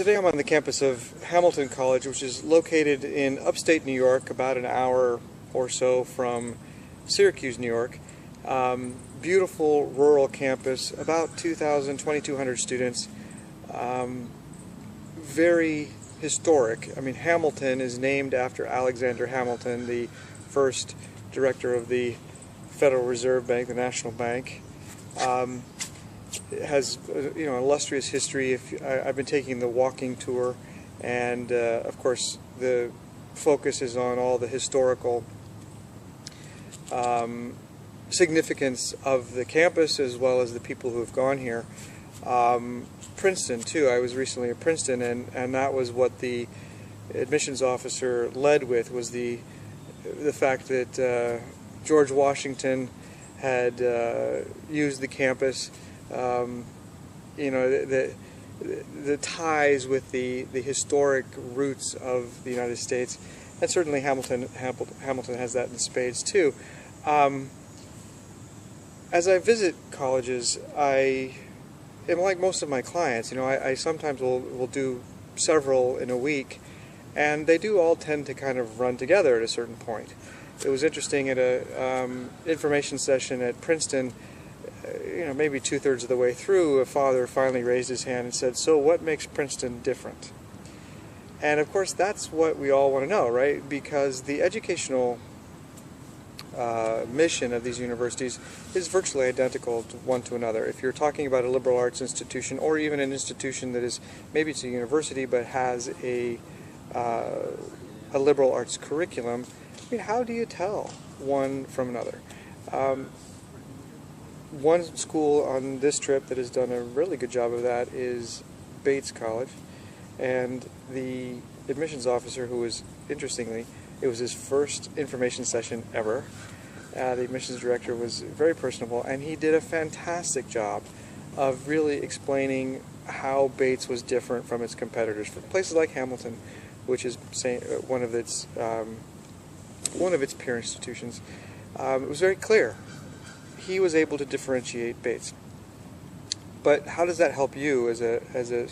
Today I'm on the campus of Hamilton College, which is located in upstate New York, about an hour or so from Syracuse, New York. Beautiful rural campus, about 2,200 students. Very historic. I mean, Hamilton is named after Alexander Hamilton, the first director of the Federal Reserve Bank, the National Bank. It has an illustrious history. I've been taking the walking tour, and of course the focus is on all the historical significance of the campus as well as the people who have gone here. Princeton too. I was recently at Princeton, and that was what the admissions officer led with, was the fact that George Washington had used the campus. The ties with the historic roots of the United States, and certainly Hamilton has that in spades too. As I visit colleges, I am like most of my clients. I sometimes will do several in a week, and they do all tend to kind of run together at a certain point. It was interesting at a information session at Princeton. Maybe 2/3 of the way through, a father finally raised his hand and said, "So what makes Princeton different?" And of course that's what we all want to know, right? Because the educational mission of these universities is virtually identical to one to another. If you're talking about a liberal arts institution, or even an institution that is, maybe it's a university but has a liberal arts curriculum, I mean, how do you tell one from another? One school on this trip that has done a really good job of that is Bates College, and the admissions officer, who was, interestingly, it was his first information session ever. The admissions director was very personable, and he did a fantastic job of really explaining how Bates was different from its competitors. For places like Hamilton, which is one of its peer institutions, it was very clear. He was able to differentiate Bates. But how does that help you as a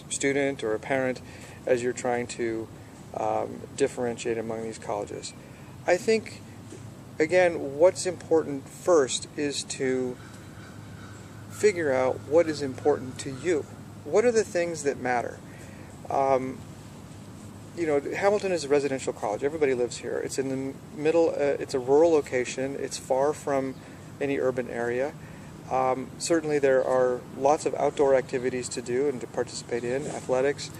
student or a parent as you're trying to differentiate among these colleges? I think, again, what's important first is to figure out what is important to you. What are the things that matter? Hamilton is a residential college. Everybody lives here. It's in the middle. It's a rural location. It's far from any urban area. Certainly there are lots of outdoor activities to do and to participate in. Athletics,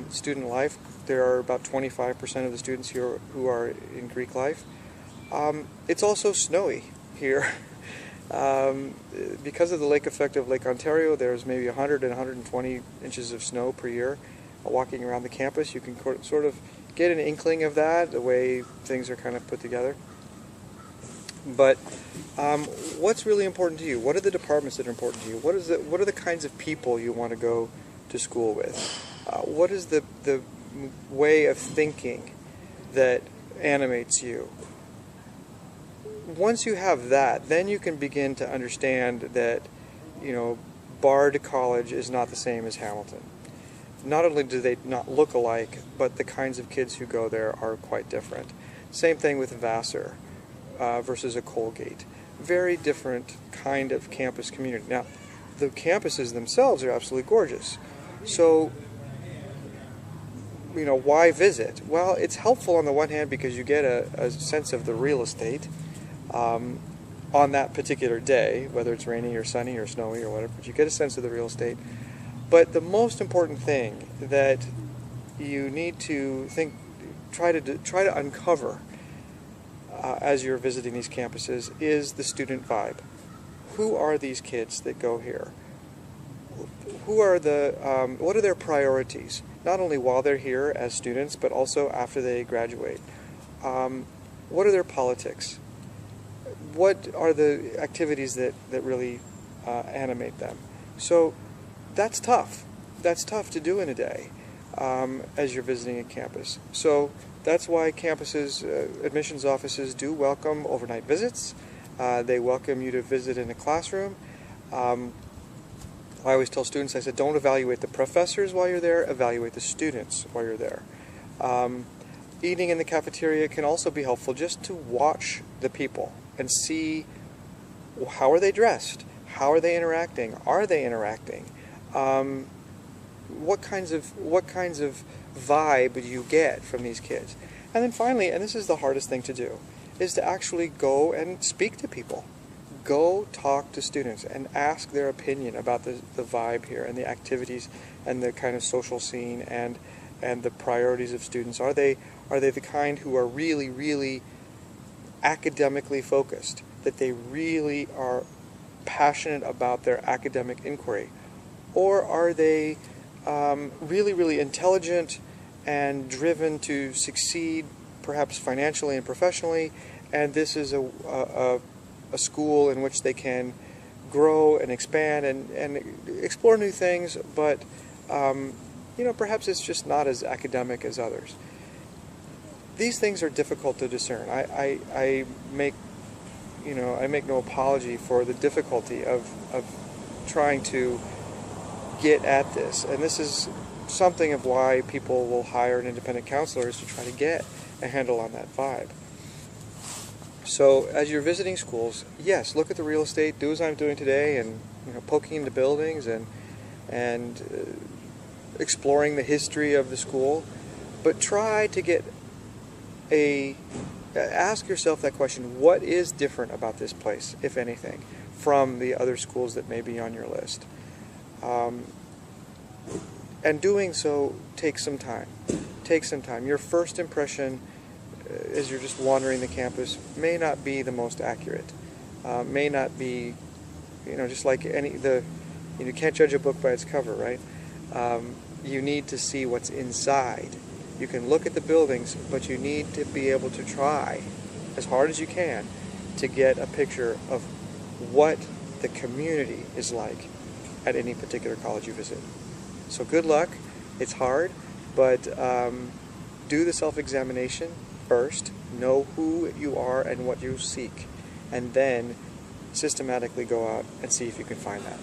student life. There are about 25% of the students here who are in Greek life. It's also snowy here. Because of the lake effect of Lake Ontario, there's maybe 100 and 120 inches of snow per year. Walking around the campus, you can sort of get an inkling of that, the way things are kind of put together. But what's really important to you? What are the departments that are important to you? What are the kinds of people you want to go to school with? What is the way of thinking that animates you? Once you have that, then you can begin to understand that, Bard College is not the same as Hamilton. Not only do they not look alike, but the kinds of kids who go there are quite different. Same thing with Vassar versus a Colgate. Very different kind of campus community. Now, the campuses themselves are absolutely gorgeous. So, why visit? Well, it's helpful on the one hand because you get a sense of the real estate on that particular day, whether it's rainy or sunny or snowy or whatever, but you get a sense of the real estate. But the most important thing that you need to try to uncover as you're visiting these campuses is the student vibe. Who are these kids that go here? What are their priorities? Not only while they're here as students, but also after they graduate. What are their politics? What are the activities that really animate them? So that's tough. That's tough to do in a day as you're visiting a campus. So that's why campuses, admissions offices do welcome overnight visits. They welcome you to visit in a classroom. I always tell students, I said, don't evaluate the professors while you're there, evaluate the students while you're there. Eating in the cafeteria can also be helpful just to watch the people and see how are they dressed, how are they interacting, are they interacting, what kinds of vibe do you get from these kids. And then finally, and this is the hardest thing to do, is to actually go and speak to people. Go talk to students and ask their opinion about the vibe here and the activities and the kind of social scene and the priorities of students. Are they the kind who are really, really academically focused, that they really are passionate about their academic inquiry? Or are they really, really intelligent and driven to succeed, perhaps financially and professionally, and this is a school in which they can grow and expand and explore new things, but perhaps it's just not as academic as others. These things are difficult to discern. I make no apology for the difficulty of trying to get at this, and this is something of why people will hire an independent counselor, is to try to get a handle on that vibe. So as you're visiting schools, yes, look at the real estate, do as I'm doing today, and poking into buildings and exploring the history of the school, but try to get ask yourself that question: what is different about this place, if anything, from the other schools that may be on your list? And doing so takes some time. Your first impression, as you're just wandering the campus, may not be the most accurate. May not be, just like you can't judge a book by its cover, right? You need to see what's inside. You can look at the buildings, but you need to be able to try as hard as you can to get a picture of what the community is like at any particular college you visit. So good luck. It's hard, but do the self-examination first. Know who you are and what you seek, and then systematically go out and see if you can find that.